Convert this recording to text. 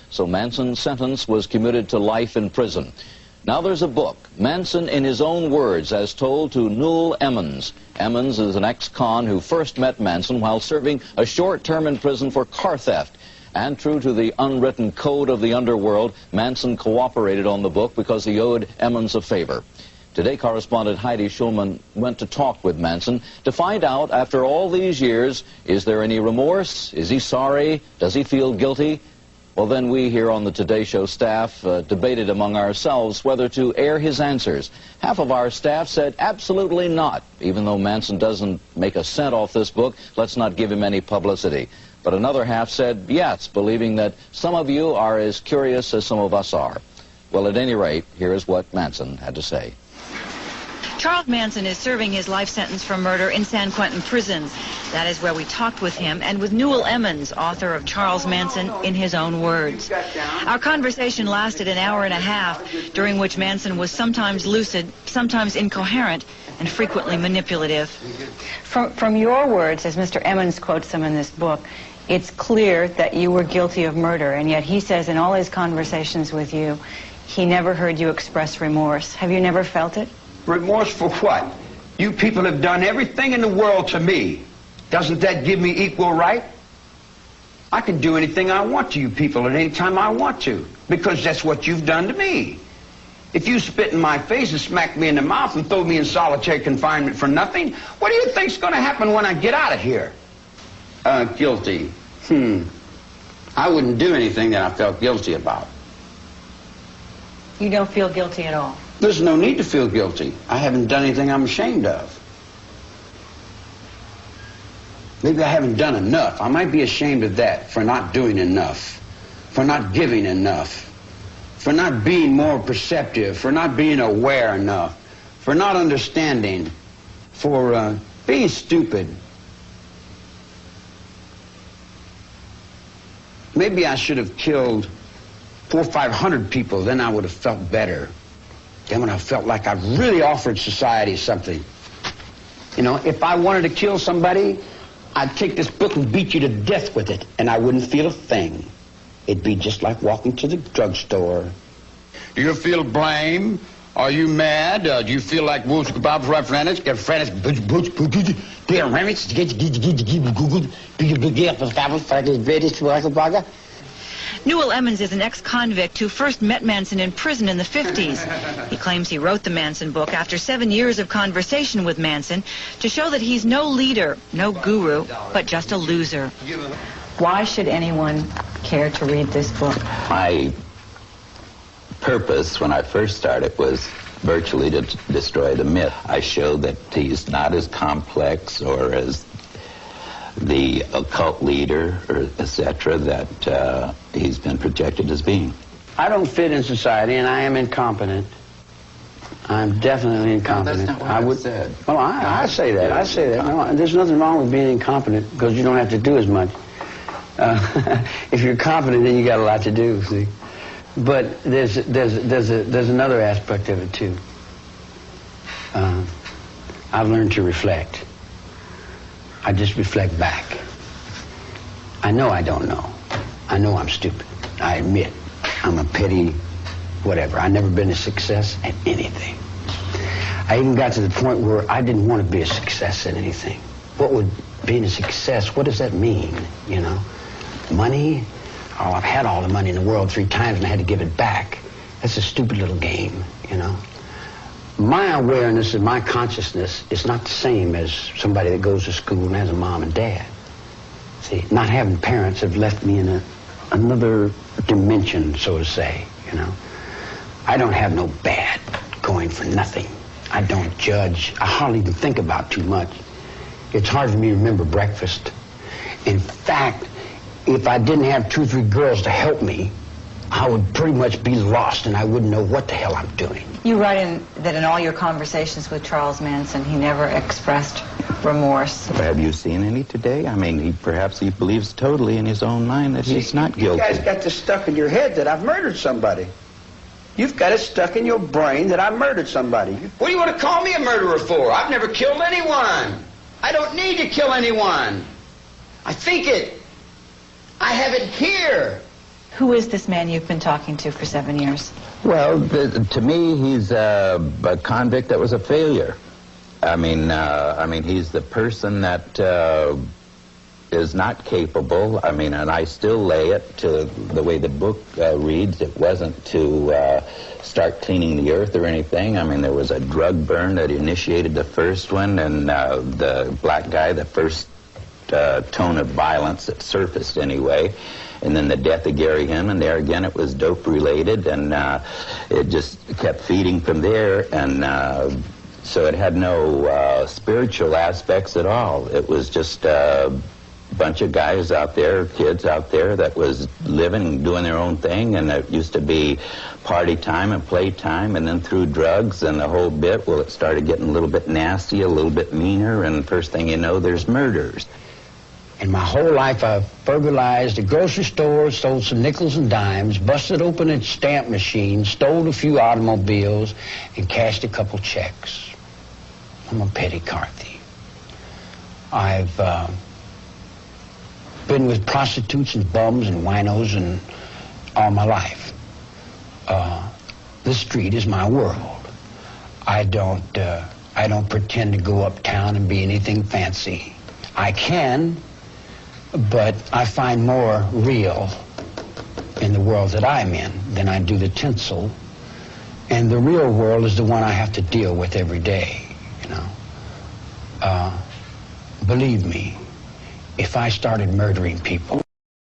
so Manson's sentence was commuted to life in prison. Now there's a book, Manson in his own words, as told to Newell Emmons. Emmons is an ex-con who first met Manson while serving a short term in prison for car theft. And true to the unwritten code of the underworld, Manson cooperated on the book because he owed Emmons a favor. Today, correspondent Heidi Schulman went to talk with Manson to find out, after all these years, is there any remorse? Is he sorry? Does he feel guilty? Well, then we here on the Today Show staff debated among ourselves whether to air his answers. Half of our staff said absolutely not. Even though Manson doesn't make a cent off this book, let's not give him any publicity. But another half said yes, believing that some of you are as curious as some of us are. Well, at any rate, here is what Manson had to say. Charles Manson is serving his life sentence for murder in San Quentin prisons. That is where we talked with him and with Newell Emmons, author of Charles Manson in his own words. Our conversation lasted an hour and a half, during which Manson was sometimes lucid, sometimes incoherent, and frequently manipulative. From your words, as Mr. Emmons quotes them in this book, it's clear that you were guilty of murder, and yet he says in all his conversations with you, he never heard you express remorse. Have you never felt it? Remorse for what? You people have done everything in the world to me. Doesn't that give me equal right? I can do anything I want to you people at any time I want to, because that's what you've done to me. If you spit in my face and smack me in the mouth and throw me in solitary confinement for nothing, what do you think's going to happen when I get out of here? Guilty. I wouldn't do anything that I felt guilty about. You don't feel guilty at all? There's no need to feel guilty. I haven't done anything I'm ashamed of. Maybe I haven't done enough. I might be ashamed of that, for not doing enough, for not giving enough, for not being more perceptive, for not being aware enough, for not understanding, for being stupid. Maybe I should have killed 400 or 500 people, then I would have felt better. Then when I felt like I really offered society something. You know, if I wanted to kill somebody, I'd take this book and beat you to death with it, and I wouldn't feel a thing. It'd be just like walking to the drugstore. Do you feel blame? Are you mad? Do you feel like Wolf's Kebab's right friends? Get friends. Newell Emmons is an ex-convict who first met Manson in prison in the 50s. He claims he wrote the Manson book after 7 years of conversation with Manson to show that he's no leader, no guru, but just a loser. Why should anyone care to read this book? My purpose when I first started was virtually to destroy the myth. I showed that he's not as complex or as the occult leader, or etc., that he's been projected as being. I don't fit in society, and I am incompetent. I'm definitely incompetent. No, that's not what I said. Well, I say that. I say that. No, there's nothing wrong with being incompetent because you don't have to do as much. If you're competent, then you got a lot to do. See, but there's another aspect of it too. I've learned to reflect. I just reflect back. I know I don't know. I know I'm stupid. I admit I'm a petty whatever. I've never been a success at anything. I even got to the point where I didn't want to be a success at anything. What would being a success, what does that mean, you know? Money? Oh, I've had all the money in the world 3 times and I had to give it back. That's a stupid little game, you know? My awareness and my consciousness is not the same as somebody that goes to school and has a mom and dad. See, not having parents have left me in another dimension, so to say, you know. I don't have no bad going for nothing. I don't judge. I hardly even think about too much. It's hard for me to remember breakfast. In fact, if I didn't have 2 or 3 girls to help me, I would pretty much be lost and I wouldn't know what the hell I'm doing. You write that in all your conversations with Charles Manson, he never expressed remorse. Have you seen any today? I mean, perhaps he believes totally in his own mind that he's not guilty. You guys got this stuck in your head that I've murdered somebody. You've got it stuck in your brain that I murdered somebody. What do you want to call me a murderer for? I've never killed anyone. I don't need to kill anyone. I think it. I have it here. Who is this man you've been talking to for 7 years? Well, to me, he's a convict that was a failure. I mean, he's the person that is not capable. I mean, and I still lay it to the way the book reads. It wasn't to start cleaning the earth or anything. I mean, there was a drug burn that initiated the first one, and the black guy, the first tone of violence that surfaced anyway. And then the death of Gary Hinman, there again it was dope related, and it just kept feeding from there, and so it had no spiritual aspects at all. It was just a bunch of guys out there, kids out there that was living and doing their own thing, and it used to be party time and play time, and then through drugs and the whole bit, well, it started getting a little bit nasty, a little bit meaner, and first thing you know, there's murders. In my whole life, I've burglarized a grocery store, stole some nickels and dimes, busted open a stamp machine, stole a few automobiles, and cashed a couple checks. I'm a petty car thief. I've been with prostitutes and bums and winos and all my life. The street is my world. I don't pretend to go uptown and be anything fancy. I can, but I find more real in the world that I'm in than I do the tinsel. And the real world is the one I have to deal with every day, you know. Believe me, if I started murdering people,